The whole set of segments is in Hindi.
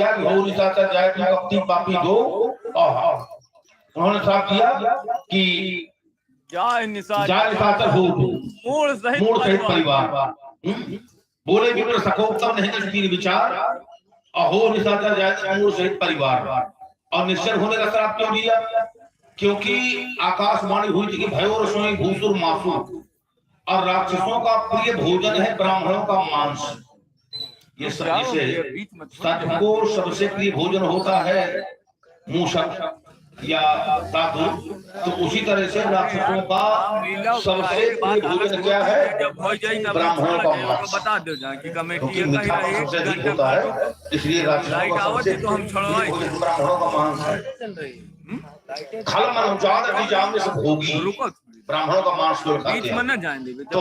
जाए तुम अपनी पापी दो। और उन्होंने साफ किया कि जाय निशाचर हो मूल सहित परिवार। बोले भी सको तब नहीं तीन विचार, अहो निशाचर जाए मूल सहित परिवार। और निश्चल होने का श्राप क्यों दिया? क्योंकि आकाशवाणी हुई थी कि भयो रसोई भूसुर मासु, और राक्षसों का प्रिय भोजन है ब्राह्मणों का मांस। ये सच को सबसे प्रिय भोजन होता है मूषक या साधु, तो उसी तरह से राक्षसों का सबसे प्रिय भोजन क्या है? ब्राह्मणों का मांस। क्योंकि मीठा सबसे अधिक होता है, इसलिए राक्षसों का सबसे प्रिय भोजन ब्राह्मणों का मांस है। खल मनुजाद से भोगी, ब्राह्मणों का मांस क्यों खाते हैं? तो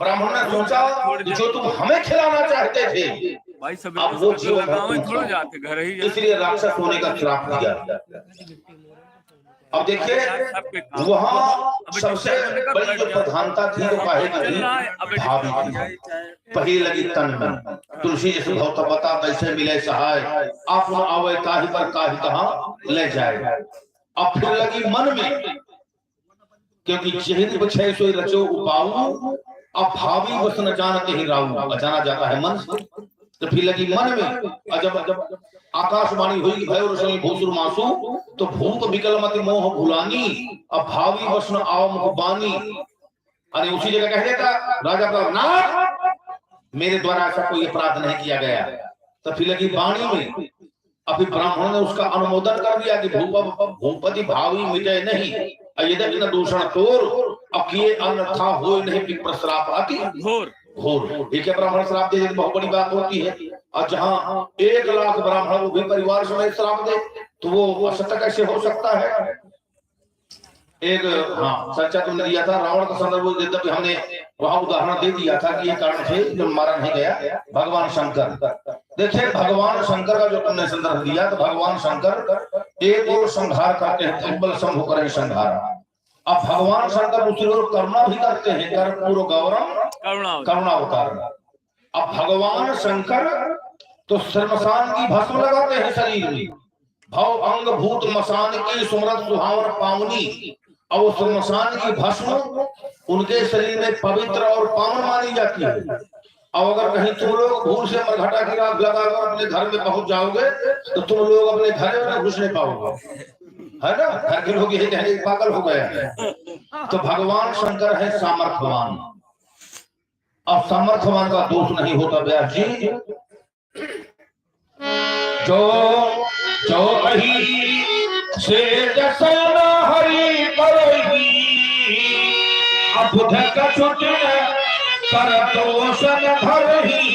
ब्राह्मण ने सोचा जो तुम हमें खिलाना चाहते थे भाई सब अब वो थोड़ा जाते घर ही, इसलिए राक्षस होने का श्राप दिया। अब देखिए वहाँ सबसे बड़ी जो प्रधानता थी वो काहे की भाभी थी। पही लगी तन में तुलसी जैसे भव बता कैसे मिले सहाय, आप आवे काहि पर काहि कहाँ ले जाए। अब फिर लगी मन में, क्योंकि चेहरे बछे सोई रचो उपाऊ, अब भावी बस न जानते ही राहु, जाना जाता है मन से। तो फिर लगी मन में, जब आकाशवाणी हुई भयो रसोई भूसुर मासु, तो भूत विकल मति मोह भुलानी, अब भावी बस न आओ मुख बानी। अरे उसी जगह कह देता राजा प्रभुनाथ मेरे द्वारा ऐसा कोई अपराध नहीं किया गया। तो फिर लगी वाणी में, अभी ब्राह्मण ने उसका अनुमोदन कर दिया कि भूपति भावी मिटे नहीं, यदि न दूषण तोर, अब किए अन्यथा हो नहीं विप्र श्राप आती घोर घोर। एक ब्राह्मण श्राप दे बहुत बड़ी बात होती है, और जहाँ 1 लाख ब्राह्मण वो भी परिवार समेत श्राप दे तो वो असत्य कैसे हो सकता है? एक सच्चा तुमने दिया था रावण का संदर्भ देता भी हमने वहां उदाहरण दे दिया था कि ये कारण से जो मारा नहीं गया भगवान शंकर। देखिए भगवान शंकर का जो तुमने संदर्भ दिया, तो भगवान शंकर एक और संहार करते हैं, तब्बल शंभु करे संहार। अब भगवान शंकर दूसरी ओर करुणा भी करते हैं, कर्पूर गौरम करुणावतार। अब भगवान शंकर तो श्मशान की भस्म लगाते हैं शरीर में, भव अंग भूत मसान की सुमरत सुहावन पावनी। और वो श्मशान की भस्म उनके शरीर में पवित्र और पावन मानी जाती है। और अगर कहीं तुम लोग भूल से मरघटा की आग लगाकर अपने घर में पहुंच जाओगे तो तुम लोग अपने घर में घुस नहीं पाओगे, है ना? घर के लोग यही कहेंगे पागल हो गया। तो भगवान शंकर है सामर्थ्यवान। अब सामर्थ्यवान का दोष नहीं होता व्यास जी। जो कही से जसन हरि करही, अबुध कछुट कर दोषन धरही,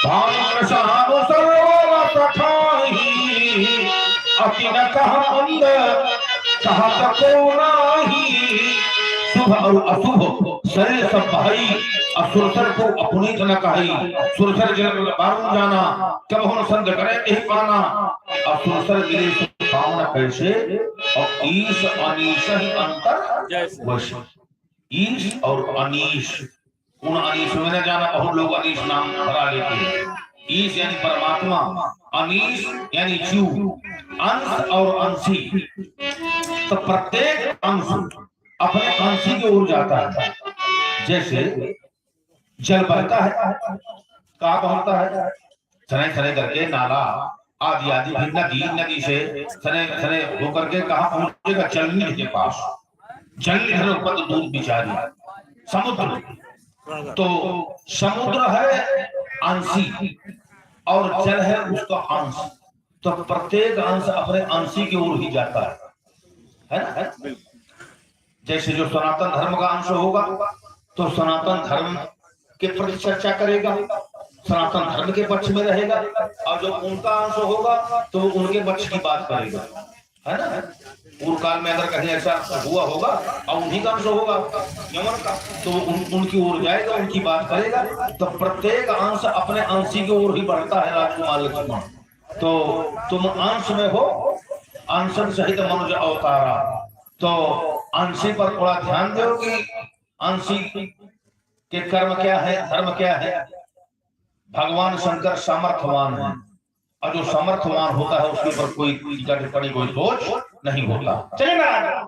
भांग शाम सरोवर पठाही, अति न कहा अंध कहा को नाही। शुभ और अशुभ शरीर सब भाई, और सुरसर को अपनीत न कही, सुरसर जल बारून जाना, कब हम संग करे नहीं पाना। और सुरसर गिरे पावन कैसे, और ईश अनीश ही अंतर वश। ईश और अनीश, उन अनीश में न जाना, बहुत लोग अनीश नाम भरा लेते हैं। ईश यानी परमात्मा, अनीश यानी जीव, अंश और अंशी। तो प्रत्येक अंश अपने अंशी की ओर जाता है। जैसे जल बहता है, कहाँ पहुंचता है? सने सने करके नाला आदि आदि, नदी से सने सने होकर के कहाँ पहुंचेगा? जलनिधि के पास। जलनिधि ऊपर तो दूध बिचारी समुद्र। तो समुद्र है अंशी और जल है उसका अंश। तो प्रत्येक अंश अपने अंशी की ओर ही जाता है ना? जैसे जो सनातन धर्म का अंश होगा तो सनातन धर्म के प्रति चर्चा करेगा, सनातन धर्म के पक्ष में रहेगा। और जो उनका अंश होगा तो उनके पक्ष की बात करेगा, है ना? पूर्व काल में अगर कहीं ऐसा हुआ होगा और उन्हीं का अंश होगा यमन का, तो उनकी ओर जाएगा, उनकी बात करेगा। तो प्रत्येक अंश अपने अंशी की ओर ही बढ़ता है राजकुमार लक्ष्मण। तो तुम अंश में हो, अंश सहित मनुष्य अवतारा। तो अंशी पर थोड़ा ध्यान दो कि अंशी के कर्म क्या है, धर्म क्या है। भगवान शंकर सामर्थ्यवान है और जो समर्थवान होता है उसके ऊपर कोई टीका टिप्पणी कोई बोझ नहीं होता। चलिए महाराज